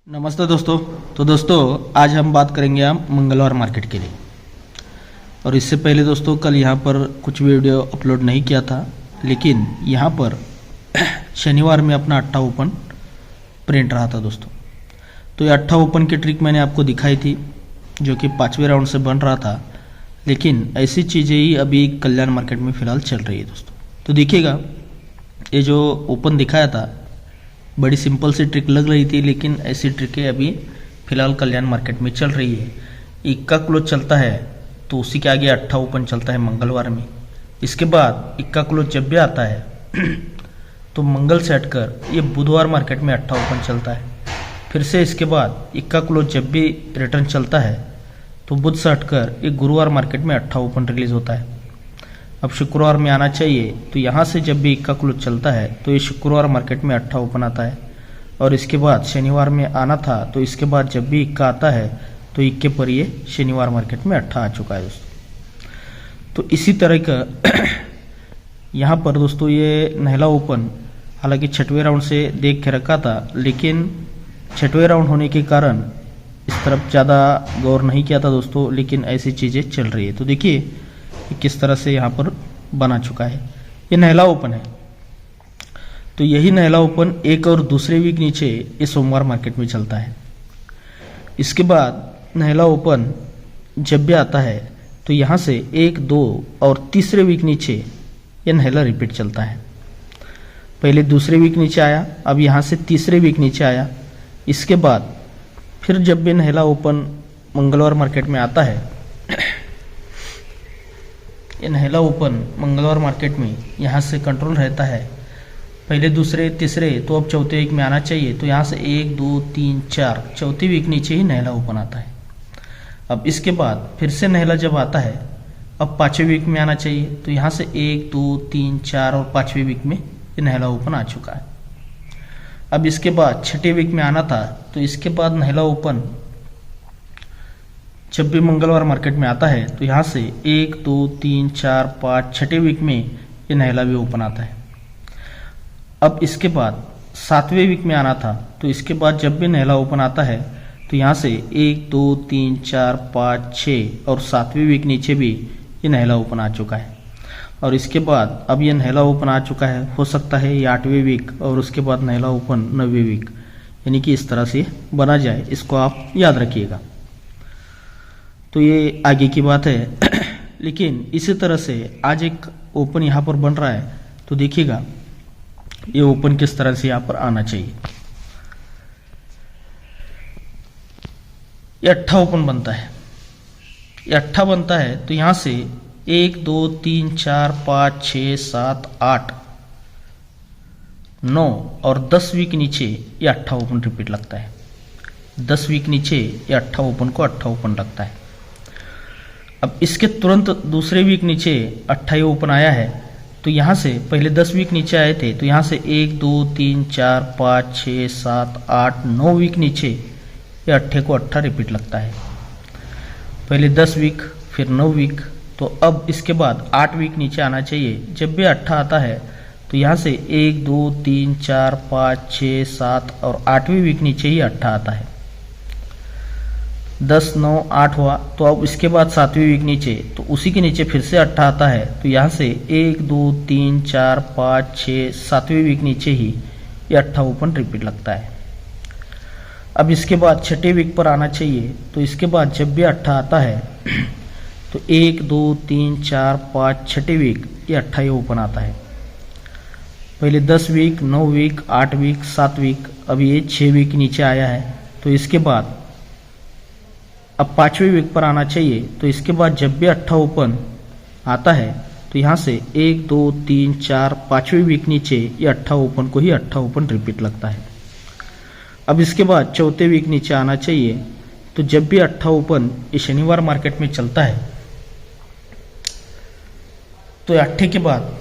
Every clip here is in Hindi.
नमस्ते दोस्तों। तो दोस्तों आज हम बात करेंगे मंगलवार मार्केट के लिए। और इससे पहले दोस्तों कल यहाँ पर कुछ वीडियो अपलोड नहीं किया था, लेकिन यहाँ पर शनिवार में अपना 8 ओपन प्रिंट रहा था दोस्तों। तो ये 8 ओपन की ट्रिक मैंने आपको दिखाई थी, जो कि 5वें राउंड से बन रहा था। लेकिन ऐसी चीज़ें ही अभी कल्याण मार्केट में फ़िलहाल चल रही है दोस्तों। तो देखिएगा, ये जो ओपन दिखाया था बड़ी सिंपल सी ट्रिक लग रही थी, लेकिन ऐसी ट्रिकें अभी फ़िलहाल कल्याण मार्केट में चल रही है। इक्का क्लोज चलता है तो उसी के आगे 8 ओपन चलता है मंगलवार में। इसके बाद इक्का क्लोज जब भी आता है तो मंगल से हटकर ये बुधवार मार्केट में 8 ओपन चलता है। फिर से इसके बाद इक्का क्लोज जब भी रिटर्न चलता है तो बुध से हटकर ये गुरुवार मार्केट में 8 ओपन रिलीज होता है। अब शुक्रवार में आना चाहिए, तो यहाँ से जब भी इक्का क्लोज चलता है तो ये शुक्रवार मार्केट में 8 ओपन आता है। और इसके बाद शनिवार में आना था, तो इसके बाद जब भी इक्का आता है तो इक्के पर ये शनिवार मार्केट में 8 आ चुका है दोस्तों। तो इसी तरह का यहाँ पर दोस्तों ये नहला ओपन हालांकि 6वें राउंड से देख के रखा था, लेकिन 6वें राउंड होने के कारण इस तरफ ज़्यादा गौर नहीं किया था दोस्तों। लेकिन ऐसी चीज़ें चल रही है। तो देखिए किस तरह से यहाँ पर बना चुका है। ये नहला ओपन है, तो यही नहला ओपन एक और दूसरे वीक नीचे ये सोमवार मार्केट में चलता है। इसके बाद नहला ओपन जब भी आता है तो यहाँ से 1, 2 और तीसरे वीक नीचे ये नहला रिपीट चलता है। पहले दूसरे वीक नीचे आया, अब यहाँ से तीसरे वीक नीचे आया। इसके बाद फिर जब भी नहला ओपन मंगलवार मार्केट में आता है, ये नहला ओपन मंगलवार मार्केट में यहाँ से कंट्रोल रहता है। पहले दूसरे तीसरे तो अब चौथे वीक में आना चाहिए, तो यहाँ से 1, 2, 3, 4 चौथे वीक नीचे ही नहला ओपन आता है। अब इसके बाद फिर से नहला जब आता है, अब 5वें वीक में आना चाहिए, तो यहाँ से 1, 2, 3, 4 और 5वें वीक में ये नहला ओपन आ चुका है। अब इसके बाद 6ठे वीक में आना था, तो इसके बाद नहला ओपन जब भी मंगलवार मार्केट में आता है तो यहाँ से 1, 2, 3, 4, 5 6ठे वीक में ये नहला भी ओपन आता है। अब इसके बाद 7वें वीक में आना था, तो इसके बाद जब भी नहला ओपन आता है तो यहाँ से 1, 2, 3, 4, 5, 6 और 7वें वीक नीचे भी ये नहला ओपन आ चुका है। और इसके बाद अब ये नहला ओपन आ चुका है, हो सकता है ये 8वें वीक और उसके बाद नहला ओपन 9वें वीक, यानी कि इस तरह से बना जाए। इसको आप याद रखिएगा। तो ये आगे की बात है। लेकिन इसी तरह से आज एक ओपन यहाँ पर बन रहा है, तो देखिएगा ये ओपन किस तरह से यहाँ पर आना चाहिए। ये 8 ओपन बनता है, ये 8 बनता है, तो यहाँ से 1, 2, 3, 4, 5, 6, 7, 8, 9 और 10 वीक नीचे ये 8 ओपन रिपीट लगता है। 10 वीक नीचे ये 8 ओपन को 8 ओपन लगता है। अब इसके तुरंत दूसरे वीक नीचे 8 ओपन आया है, तो यहाँ से पहले 10 वीक नीचे आए थे, तो यहाँ से 1, 2, 3, 4, 5, 6, 7, 8, 9 वीक नीचे ये 8 को 8 रिपीट लगता है। पहले 10 वीक फिर 9 वीक, तो अब इसके बाद 8 वीक नीचे आना चाहिए। जब भी 8 आता है तो यहाँ से 1, 2, 3, 4, 5, 6, 7 और 8वें वीक नीचे ही 8 आता है। 10, 9, 8 हुआ, तो अब इसके बाद 7वें वीक नीचे, तो उसी के नीचे फिर से 8 आता है, तो यहाँ से 1, 2, 3, 4, 5, 6, 7वें वीक नीचे ही ये 8 ओपन रिपीट लगता है। अब इसके बाद 6ठे वीक पर आना चाहिए, तो इसके बाद जब भी 8 आता है तो 1, 2, 3, 4, 5 6ठे वीक ये 8 ओपन आता है। पहले 10 वीक 9 वीक 8 वीक 7 वीक, अब ये 6 वीक नीचे आया है, तो इसके बाद अब 5वें वीक पर आना चाहिए, तो इसके बाद जब भी 8 ओपन आता है तो यहाँ से 1, 2, 3, 4 5वें वीक नीचे ये 8 ओपन को ही 8 ओपन रिपीट लगता है। अब इसके बाद चौथे वीक नीचे आना चाहिए, तो जब भी 8 ओपन ये शनिवार मार्केट में चलता है तो 8 के बाद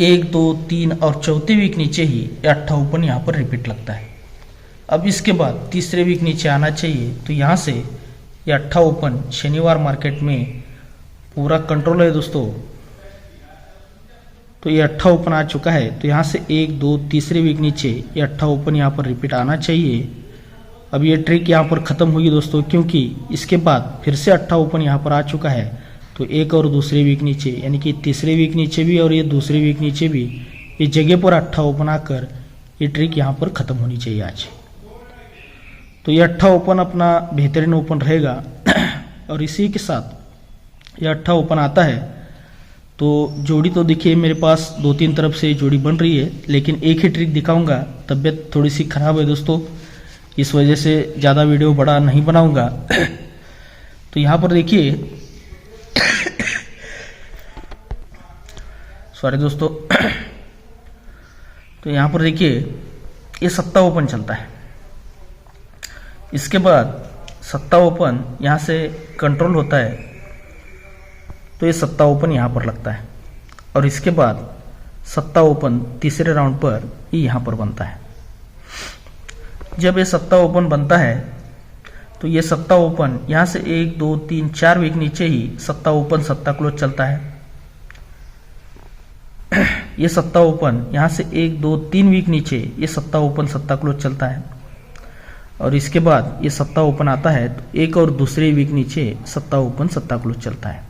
1, 2, 3 और चौथे वीक नीचे ही 8 ओपन यहाँ पर रिपीट लगता है। अब इसके बाद तीसरे वीक नीचे आना चाहिए, तो यहाँ से ये 8 ओपन शनिवार मार्केट में पूरा कंट्रोल है दोस्तों। तो ये 8 ओपन आ चुका है, तो यहाँ से 1, 2 तीसरे वीक नीचे ये 8 ओपन यहाँ पर रिपीट आना चाहिए। अब ये ट्रिक यहाँ पर ख़त्म होगी दोस्तों, क्योंकि इसके बाद फिर से अट्ठा ओपन यहाँ पर आ चुका है। तो एक और दूसरे वीक नीचे, यानी कि तीसरे वीक नीचे भी और ये दूसरे वीक नीचे भी इस जगह पर अट्ठा ओपन आकर ये ट्रिक यहाँ पर ख़त्म होनी चाहिए आज। तो ये अट्ठा ओपन अपना बेहतरीन ओपन रहेगा। और इसी के साथ ये अट्ठा ओपन आता है तो जोड़ी तो देखिए मेरे पास 2-3 तरफ से जोड़ी बन रही है, लेकिन एक ही ट्रिक दिखाऊंगा। तबीयत थोड़ी सी खराब है दोस्तों, इस वजह से ज़्यादा वीडियो बड़ा नहीं बनाऊंगा। तो यहाँ पर देखिए सॉरी दोस्तों, तो यहाँ पर देखिए ये सत्ता ओपन चलता है। इसके बाद सत्ता ओपन यहाँ से कंट्रोल होता है, तो ये सत्ता ओपन यहाँ पर लगता है। और इसके बाद सत्ता ओपन तीसरे राउंड पर ये यहाँ पर बनता है। जब ये सत्ता ओपन बनता है तो ये सत्ता ओपन यहाँ से 1 2 3 4 वीक नीचे ही सत्ता ओपन सत्ता क्लोज चलता है। ये सत्ता ओपन यहाँ से 1 2 3 वीक नीचे ये सत्ता ओपन सत्ता क्लोज चलता है। और इसके बाद ये सत्ता ओपन आता है तो एक और दूसरे वीक नीचे सत्ता ओपन सत्ता क्लोज चलता है।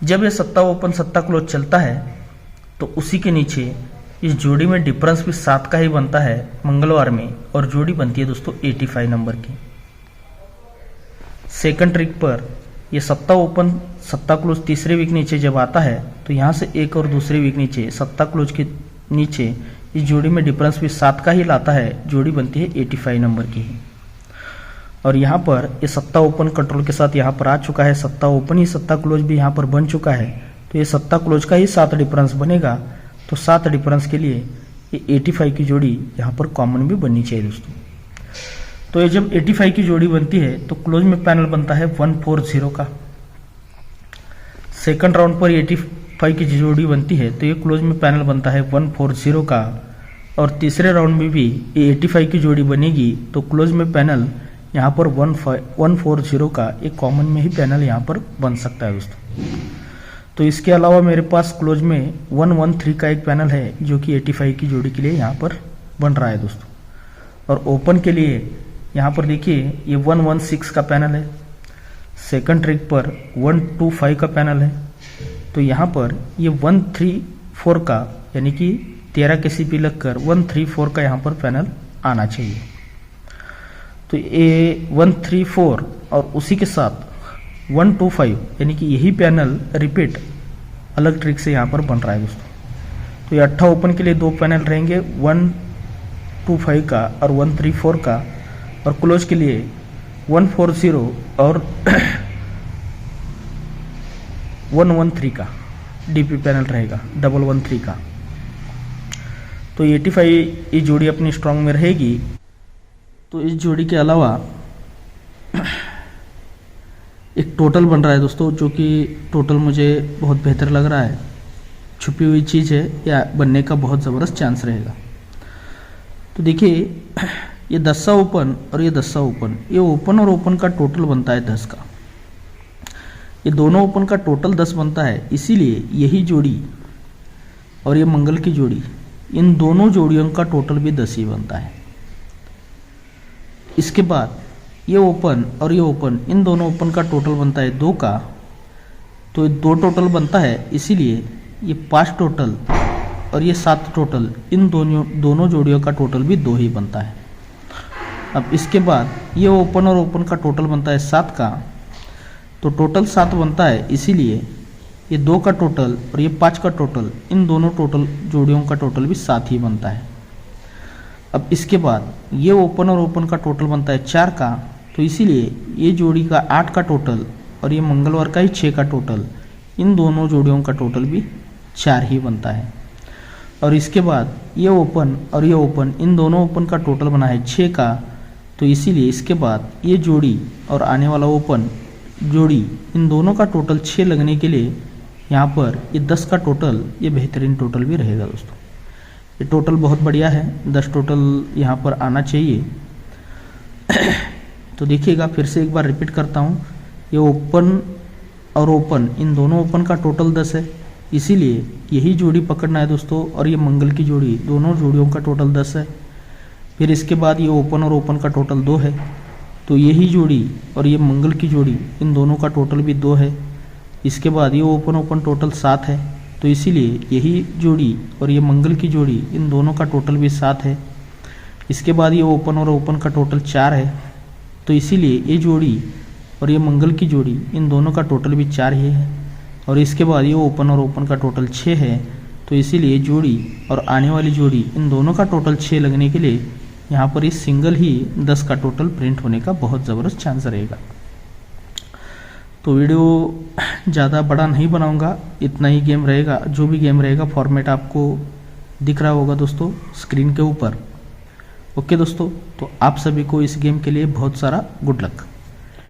जब ये सत्ता ओपन सत्ता क्लोज चलता है तो उसी के नीचे इस जोड़ी में डिफरेंस भी 7 का ही बनता है मंगलवार में, और जोड़ी बनती है दोस्तों 85 नंबर की। सेकंड ट्रिक पर ये सत्ता ओपन सत्ता क्लोज तीसरे वीक नीचे जब आता है तो यहाँ से एक और दूसरे वीक नीचे सत्ता क्लोज के नीचे इस जोड़ी में डिफरेंस भी 7 का ही लाता है, जोड़ी बनती है 85 नंबर की। और यहाँ पर ये सत्ता ओपन कंट्रोल के साथ यहाँ पर आ चुका है। सत्ता ओपन ही सत्ता क्लोज भी यहाँ पर बन चुका है, तो ये सत्ता क्लोज का ही 7 डिफरेंस बनेगा। तो 7 डिफरेंस के लिए ये 85 की जोड़ी यहाँ पर कॉमन भी बननी चाहिए दोस्तों। तो ये जब 85 की जोड़ी बनती है तो क्लोज में पैनल बनता है 140 का। सेकंड राउंड पर 85 की जोड़ी बनती है तो ये क्लोज में पैनल बनता है 140 का। और तीसरे राउंड में भी ये 85 की जोड़ी बनेगी तो क्लोज में पैनल यहाँ पर 140 का एक कॉमन में ही पैनल यहाँ पर बन सकता है दोस्तों। तो इसके अलावा मेरे पास क्लोज में 113 का एक पैनल है जो कि 85 की जोड़ी के लिए यहाँ पर बन रहा है दोस्तों। और ओपन के लिए यहाँ पर देखिए ये 116 का पैनल है। सेकंड ट्रिक पर 125 का पैनल है। तो यहाँ पर ये 134 का, यानी कि 13 के सीपी लगकर 134 का यहाँ पर पैनल आना चाहिए। तो ये 134 और उसी के साथ 125, यानी कि यही पैनल रिपीट अलग ट्रिक से यहाँ पर बन रहा है दोस्तों। तो ये अट्ठा ओपन के लिए 2 पैनल रहेंगे, 125 का और 134 का। और क्लोज के लिए 140 और 113 का डीपी पैनल रहेगा, 113 का। तो 85 ये जोड़ी अपनी स्ट्रांग में रहेगी। तो इस जोड़ी के अलावा एक टोटल बन रहा है दोस्तों, जो कि टोटल मुझे बहुत बेहतर लग रहा है। छुपी हुई चीज़ है, या बनने का बहुत ज़बरदस्त चांस रहेगा। तो देखिए ये 10 ओपन और ये 10 ओपन, ये ओपन और ओपन का टोटल बनता है 10 का। ये दोनों ओपन का टोटल 10 बनता है, इसीलिए यही जोड़ी और ये मंगल की जोड़ी, इन दोनों जोड़ियों का टोटल भी 10 ही बनता है। इसके बाद ये ओपन और ये ओपन, इन दोनों ओपन का टोटल बनता है 2 का। तो 2 टोटल बनता है, इसीलिए ये 5 टोटल और ये 7 टोटल, इन दोनों जोड़ियों का टोटल भी 2 ही बनता है। अब इसके बाद ये ओपन और ओपन का टोटल बनता है 7 का, तो टोटल 7 बनता है, इसीलिए ये 2 का टोटल और ये 5 का टोटल, इन दोनों टोटल जोड़ियों का टोटल भी 7 ही बनता है। अब इसके बाद ये ओपन और ओपन का टोटल बनता है 4 का, तो इसीलिए ये जोड़ी का 8 का टोटल और ये मंगलवार का ही 6 का टोटल, इन दोनों जोड़ियों का टोटल भी 4 ही बनता है। और इसके बाद ये ओपन और ये ओपन, इन दोनों ओपन का टोटल बना है 6 का, तो इसीलिए इसके बाद ये जोड़ी और आने वाला ओपन जोड़ी, इन दोनों का टोटल 6 लगने के लिए यहाँ पर ये 10 का टोटल, ये बेहतरीन टोटल भी रहेगा दोस्तों। ये टोटल बहुत बढ़िया है, 10 टोटल यहाँ पर आना चाहिए। तो देखिएगा, फिर से एक बार रिपीट करता हूँ, ये ओपन और ओपन, इन दोनों ओपन का टोटल 10 है, इसीलिए यही जोड़ी पकड़ना है दोस्तों। और ये मंगल की जोड़ी, दोनों जोड़ियों का टोटल 10 है। फिर इसके बाद ये ओपन और ओपन का टोटल 2 है, तो यही जोड़ी और ये मंगल की जोड़ी इन दोनों का टोटल भी 2 है। इसके बाद ये ओपन ओपन टोटल 7 है, तो इसीलिए यही जोड़ी और ये मंगल की जोड़ी इन दोनों का टोटल भी 7 है। इसके बाद ये ओपन और ओपन का टोटल 4 है, तो इसीलिए ये जोड़ी और ये मंगल की जोड़ी इन दोनों का टोटल भी 4 ही है। और इसके बाद ये ओपन और ओपन का टोटल 6 है, तो इसीलिए जोड़ी और आने वाली जोड़ी इन दोनों का टोटल 6 लगने के लिए यहाँ पर इस सिंगल ही 10 का टोटल प्रिंट होने का बहुत ज़बरदस्त चांस रहेगा। तो वीडियो ज़्यादा बड़ा नहीं बनाऊंगा, इतना ही गेम रहेगा। जो भी गेम रहेगा फॉर्मेट आपको दिख रहा होगा दोस्तों स्क्रीन के ऊपर। ओके दोस्तों, तो आप सभी को इस गेम के लिए बहुत सारा गुड लक।